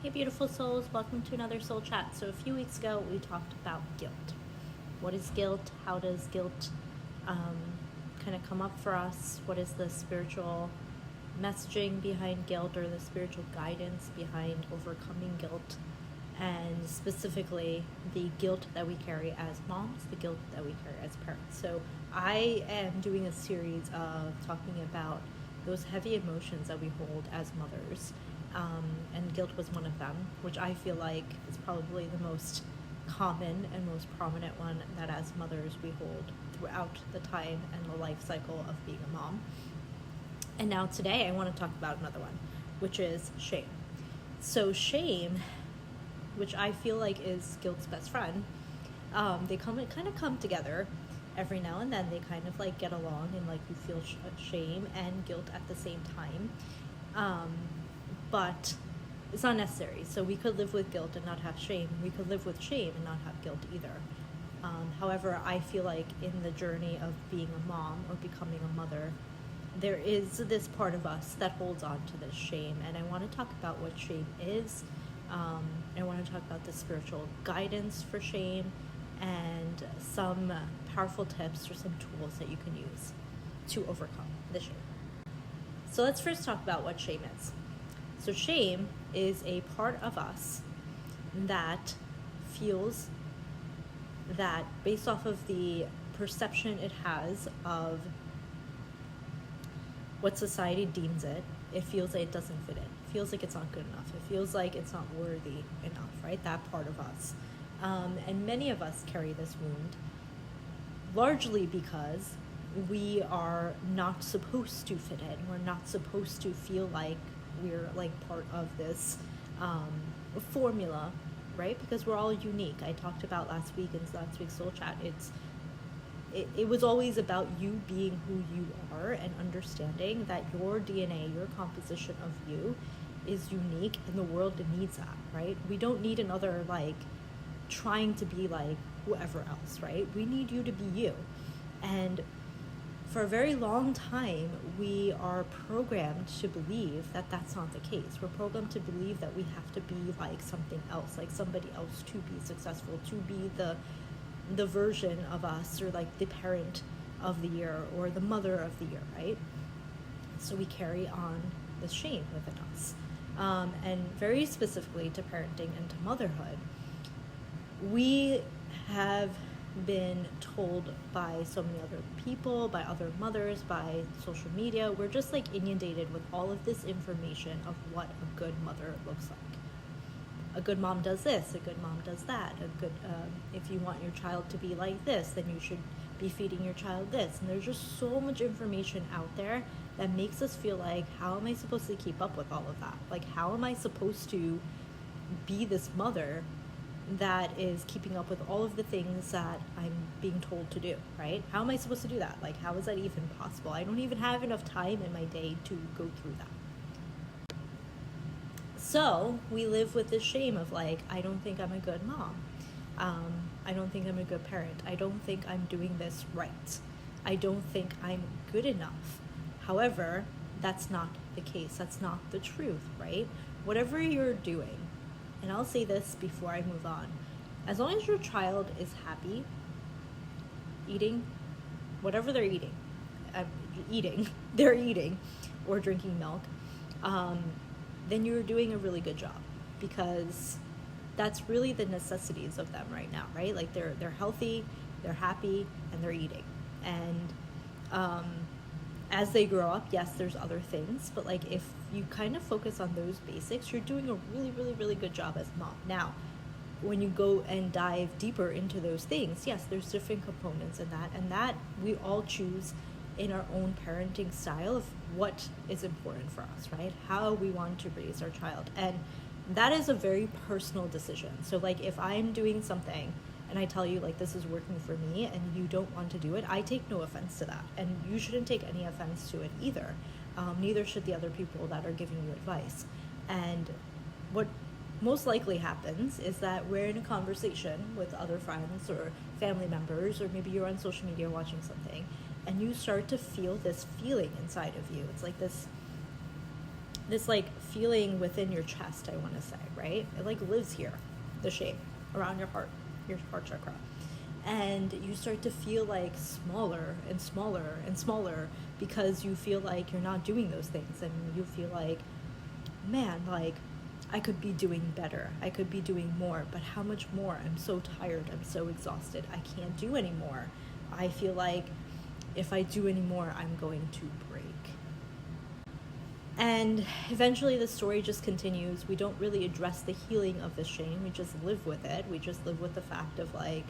Hey beautiful souls, welcome to another soul chat. So a few weeks ago we talked about guilt. What is guilt? How does guilt kind of come up for us? What is the spiritual messaging behind guilt, or the spiritual guidance behind overcoming guilt? And specifically the guilt that we carry as moms, the guilt that we carry as parents. So I am doing a series of talking about those heavy emotions that we hold as mothers. And guilt was one of them, which I feel like is probably the most common and most prominent one that as mothers we hold throughout the time and the life cycle of being a mom. And now today I want to talk about another one, which is shame. So shame, which I feel like is guilt's best friend, they kind of come together every now and then. They kind of like get along, and like you feel shame and guilt at the same time. But it's not necessary. So we could live with guilt and not have shame. We could live with shame and not have guilt either. However, I feel like in the journey of being a mom or becoming a mother, there is this part of us that holds on to this shame. And I want to talk about what shame is. I want to talk about the spiritual guidance for shame and some powerful tips or some tools that you can use to overcome the shame. So let's first talk about what shame is. So shame is a part of us that feels that, based off of the perception it has of what society deems it, it feels like it doesn't fit in. It feels like it's not good enough. It feels like it's not worthy enough, right? That part of us. And many of us carry this wound, largely because we are not supposed to fit in. We're not supposed to feel like we're like part of this formula, right? Because we're all unique. I talked about last week's soul chat. It was always about you being who you are and understanding that your DNA, your composition of you is unique, and the world needs that, right? We don't need another like trying to be like whoever else, right? We need you to be you. And for a very long time, we are programmed to believe that that's not the case. We're programmed to believe that we have to be like something else, like somebody else, to be successful, to be the version of us, or like the parent of the year or the mother of the year, right? So we carry on the shame within us. And very specifically to parenting and to motherhood, we have been told by so many other people, by other mothers, by social media. We're just like inundated with all of this information of what a good mother looks like. A good mom does this, a good mom does that. A good, if you want your child to be like this, then you should be feeding your child this. And there's just so much information out there that makes us feel like, how am I supposed to keep up with all of that? Like, how am I supposed to be this mother that is keeping up with all of the things that I'm being told to do, right? How am I supposed to do that? Like, how is that even possible? I don't even have enough time in my day to go through that. So we live with this shame of like, I don't think I'm a good mom. I don't think I'm a good parent. I don't think I'm doing this right. I don't think I'm good enough. However, that's not the case. That's not the truth, right? Whatever you're doing, and I'll say this before I move on, as long as your child is happy, eating whatever they're eating, they're eating or drinking milk, then you're doing a really good job, because that's really the necessities of them right now, right? Like they're healthy, they're happy, and they're eating. And as they grow up, yes, there's other things, but like if you kind of focus on those basics, you're doing a really, really, really good job as a mom. Now, when you go and dive deeper into those things, yes, there's different components in that, and that we all choose in our own parenting style of what is important for us, right? How we want to raise our child. And that is a very personal decision. So like if I'm doing something and I tell you like this is working for me and you don't want to do it, I take no offense to that, and you shouldn't take any offense to it either. Neither should the other people that are giving you advice. And what most likely happens is that we're in a conversation with other friends or family members, or maybe you're on social media watching something, and you start to feel this feeling inside of you. It's like this like feeling within your chest, I want to say, right? It like lives here, the shame, around your heart chakra. And you start to feel like smaller and smaller and smaller because you feel like you're not doing those things, and you feel like, man, like I could be doing better, I could be doing more, but how much more? I'm so tired, I'm so exhausted, I can't do anymore. I feel like if I do any more, I'm going to break. And eventually the story just continues. We don't really address the healing of the shame. We just live with it. We just live with the fact of like,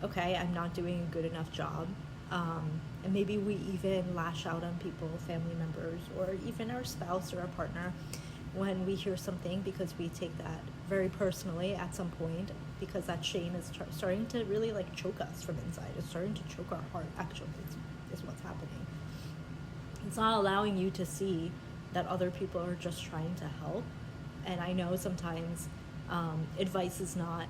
okay, I'm not doing a good enough job. And maybe we even lash out on people, family members, or even our spouse or our partner when we hear something, because we take that very personally at some point, because that shame is starting to really like choke us from inside. It's starting to choke our heart, actually, is what's happening. It's not allowing you to see that other people are just trying to help. And I know sometimes advice is not,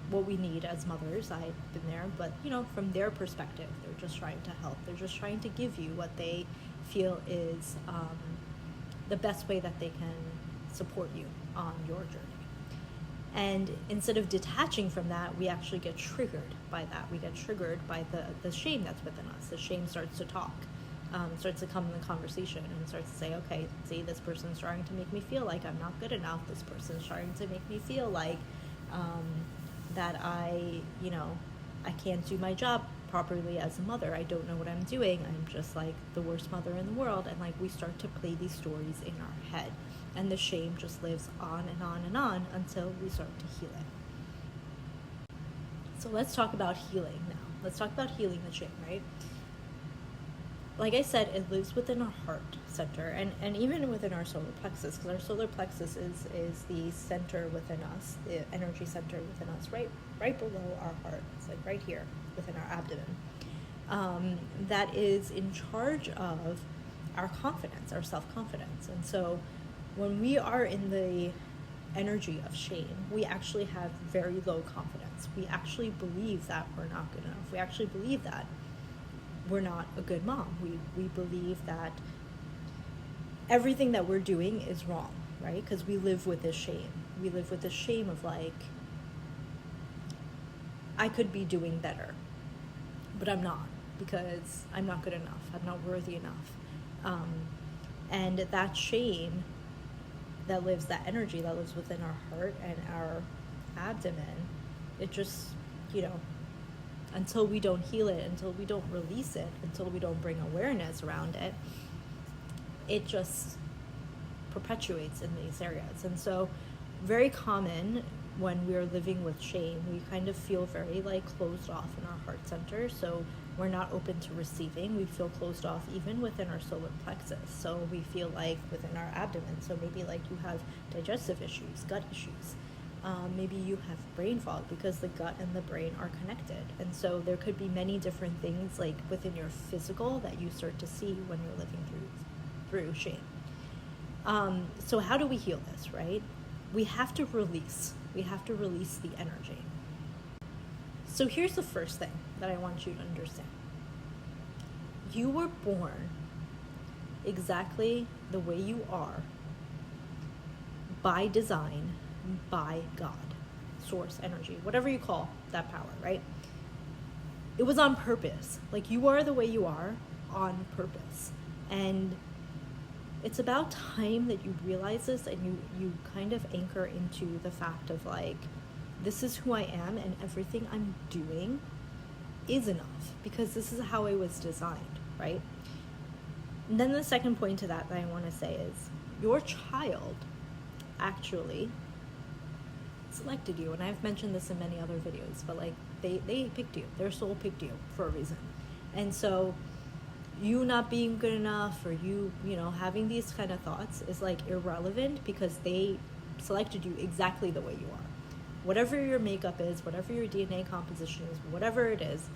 what we need as mothers. I've been there, but from their perspective, they're just trying to help. They're just trying to give you what they feel is the best way that they can support you on your journey. And instead of detaching from that, we actually get triggered by that. We get triggered by the shame that's within us. The shame starts to talk. Starts to come in the conversation and starts to say, okay, see, this person's trying to make me feel like I'm not good enough. This person's trying to make me feel like that I can't do my job properly as a mother. I don't know what I'm doing. I'm just like the worst mother in the world. And like we start to play these stories in our head. And the shame just lives on and on and on until we start to heal it. So let's talk about healing now. Let's talk about healing the shame, right? Like I said, it lives within our heart center and even within our solar plexus, because our solar plexus is the center within us, the energy center within us, right below our heart. It's like right here within our abdomen. That is in charge of our confidence, our self-confidence. And so when we are in the energy of shame, we actually have very low confidence. We actually believe that we're not good enough. We actually believe that we're not a good mom. We believe that everything that we're doing is wrong, right? Because we live with this shame. We live with the shame of like, I could be doing better, but I'm not, because I'm not good enough. I'm not worthy enough. And that shame that energy that lives within our heart and our abdomen, it just, until we don't heal it, until we don't release it, until we don't bring awareness around it, it just perpetuates in these areas. And so very common when we're living with shame, we kind of feel very like closed off in our heart center. So we're not open to receiving. We feel closed off even within our solar plexus. So we feel like within our abdomen. So maybe like you have digestive issues, gut issues. Maybe you have brain fog because the gut and the brain are connected. And so there could be many different things like within your physical that you start to see when you're living through shame. So how do we heal this, right? We have to release. We have to release the energy. So here's the first thing that I want you to understand. You were born exactly the way you are by design, by God, source, energy, whatever you call that power, right? It was on purpose. Like you are the way you are on purpose. And it's about time that you realize this and you kind of anchor into the fact of like, this is who I am and everything I'm doing is enough because this is how I was designed, right? And then the second point to that I want to say is your child actually selected you. And I've mentioned this in many other videos, but like they picked you. Their soul picked you for a reason. And so you not being good enough or you having these kind of thoughts is like irrelevant because they selected you exactly the way you are. Whatever your makeup is, whatever your DNA composition is, whatever it is,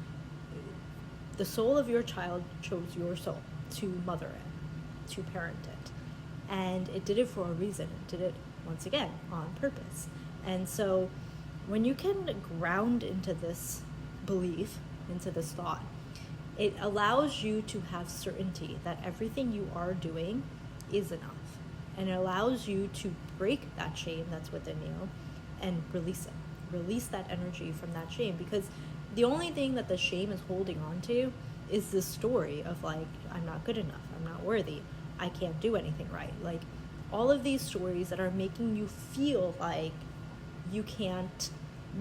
the soul of your child chose your soul to mother it, to parent it. And it did it for a reason. It did it, once again, on purpose. And so when you can ground into this belief, into this thought, it allows you to have certainty that everything you are doing is enough. And it allows you to break that shame that's within you and release it. Release that energy from that shame, because the only thing that the shame is holding on to is this story of like, I'm not good enough, I'm not worthy, I can't do anything right. Like all of these stories that are making you feel like you can't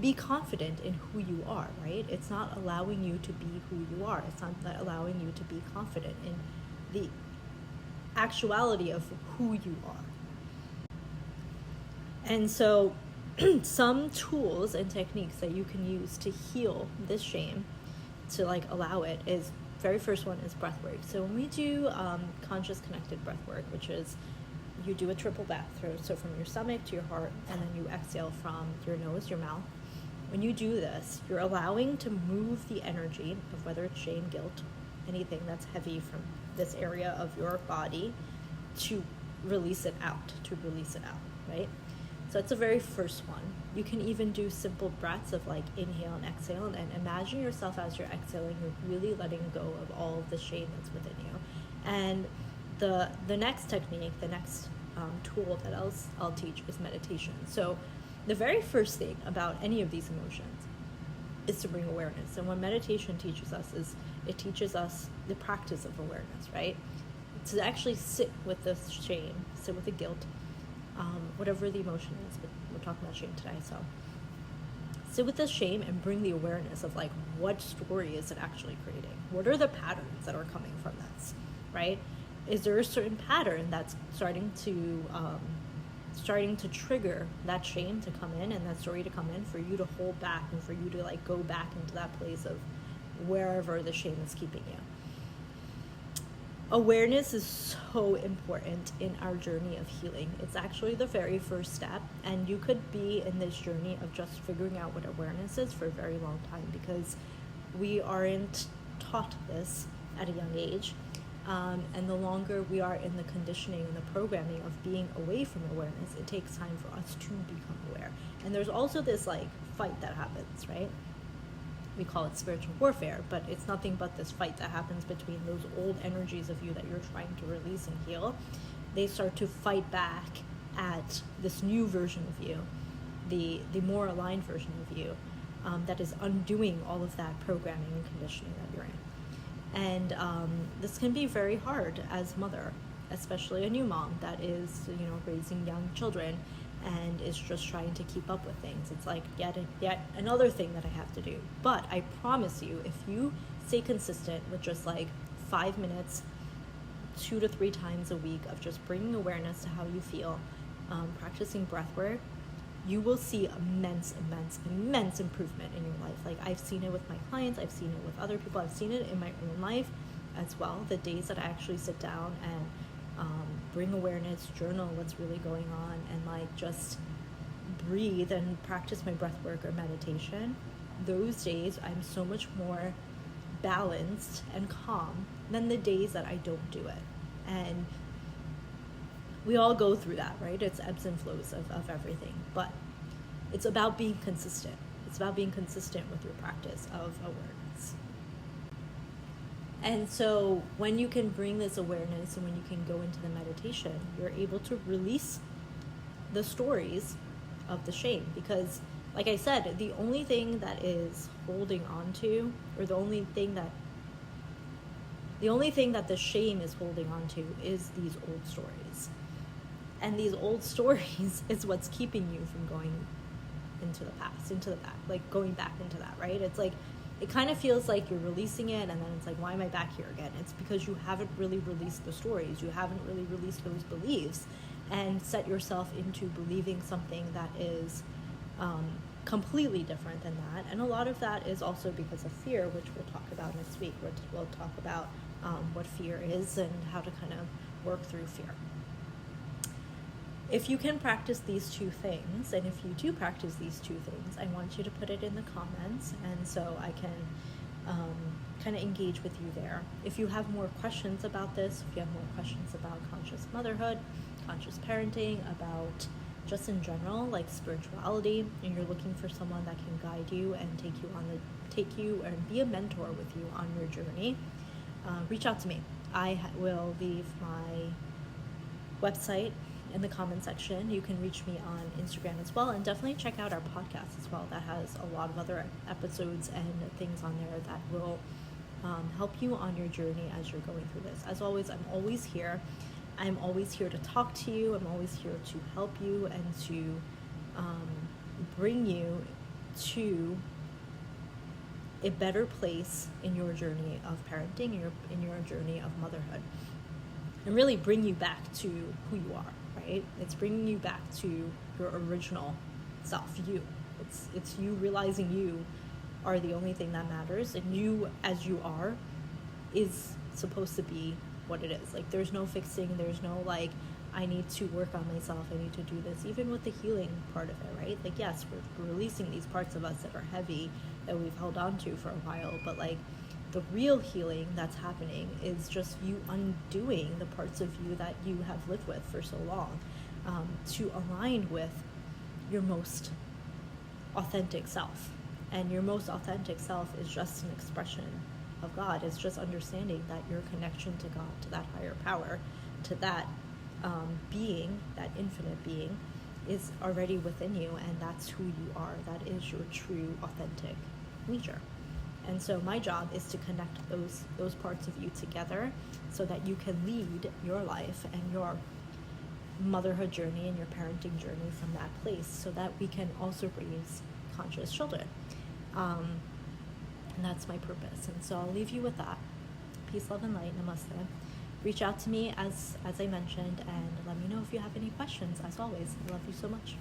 be confident in who you are, right? It's not allowing you to be who you are. It's not allowing you to be confident in the actuality of who you are. And so some tools and techniques that you can use to heal this shame, to like allow it, is very first one is breath work. So when we do conscious connected breath work, which is you do a triple breath, so from your stomach to your heart, and then you exhale from your nose, your mouth. When you do this, you're allowing to move the energy of whether it's shame, guilt, anything that's heavy from this area of your body, to release it out, right? So that's the very first one. You can even do simple breaths of like inhale and exhale, and imagine yourself as you're exhaling, you're really letting go of all of the shame that's within you. And the next technique, the next tool that I'll teach is meditation. So the very first thing about any of these emotions is to bring awareness. And what meditation teaches us is it teaches us the practice of awareness, right? To actually sit with the shame, sit with the guilt, whatever the emotion is, but we're talking about shame today. So sit with the shame and bring the awareness of like, what story is it actually creating? What are the patterns that are coming from this, right? Is there a certain pattern that's starting to trigger that shame to come in and that story to come in, for you to hold back and for you to like go back into that place of wherever the shame is keeping you? Awareness is so important in our journey of healing. It's actually the very first step, and you could be in this journey of just figuring out what awareness is for a very long time, because we aren't taught this at a young age. And the longer we are in the conditioning and the programming of being away from awareness, it takes time for us to become aware. And there's also this like fight that happens, right? We call it spiritual warfare, but it's nothing but this fight that happens between those old energies of you that you're trying to release and heal. They start to fight back at this new version of you, the more aligned version of you, that is undoing all of that programming and conditioning that you're in. And this can be very hard as mother, especially a new mom that is, raising young children and is just trying to keep up with things. It's like yet another thing that I have to do. But I promise you, if you stay consistent with just like 5 minutes, 2 to 3 times a week of just bringing awareness to how you feel, practicing breath work, you will see immense improvement in your life. Like I've seen it with my clients, I've seen it with other people, I've seen it in my own life as well. The days that I actually sit down and bring awareness, journal what's really going on, and like just breathe and practice my breath work or meditation, those days I'm so much more balanced and calm than the days that I don't do it. And we all go through that, right? It's ebbs and flows of everything, but it's about being consistent. It's about being consistent with your practice of awareness. And so when you can bring this awareness and when you can go into the meditation, you're able to release the stories of the shame. Because like I said, the only thing that is holding on to, or the only thing that the shame is holding on to, is these old stories. And these old stories is what's keeping you from going into the past, into the back, like going back into that, right? It's like, it kind of feels like you're releasing it, and then it's like, why am I back here again? It's because you haven't really released the stories. You haven't really released those beliefs and set yourself into believing something that is completely different than that. And a lot of that is also because of fear, which we'll talk about next week. We'll talk about what fear is and how to kind of work through fear. If you can practice these two things, and if you do practice these two things, I want you to put it in the comments, and so I can kind of engage with you there. If you have more questions about this, if you have more questions about conscious motherhood, conscious parenting, about just in general, like spirituality, and you're looking for someone that can guide you and take you and be a mentor with you on your journey, reach out to me. I will leave my website in the comment section. You can reach me on Instagram as well, and definitely check out our podcast as well. That has a lot of other episodes and things on there that will help you on your journey as you're going through this. As always, I'm always here. I'm always here to talk to you. I'm always here to help you and to bring you to a better place in your journey of parenting, in your journey of motherhood, and really bring you back to who you are, right? It's bringing you back to your original self, you. It's you realizing you are the only thing that matters, and you as you are is supposed to be what it is. Like, there's no fixing, there's no like, I need to work on myself, I need to do this. Even with the healing part of it, right? Like, yes, we're releasing these parts of us that are heavy, that we've held on to for a while, but like, the real healing that's happening is just you undoing the parts of you that you have lived with for so long, to align with your most authentic self. And your most authentic self is just an expression of God. It's just understanding that your connection to God, to that higher power, to that being, that infinite being, is already within you, and that's who you are. That is your true, authentic nature. And so my job is to connect those parts of you together so that you can lead your life and your motherhood journey and your parenting journey from that place, so that we can also raise conscious children. And that's my purpose. And so I'll leave you with that. Peace, love, and light. Namaste. Reach out to me as I mentioned, and let me know if you have any questions. As always, I love you so much.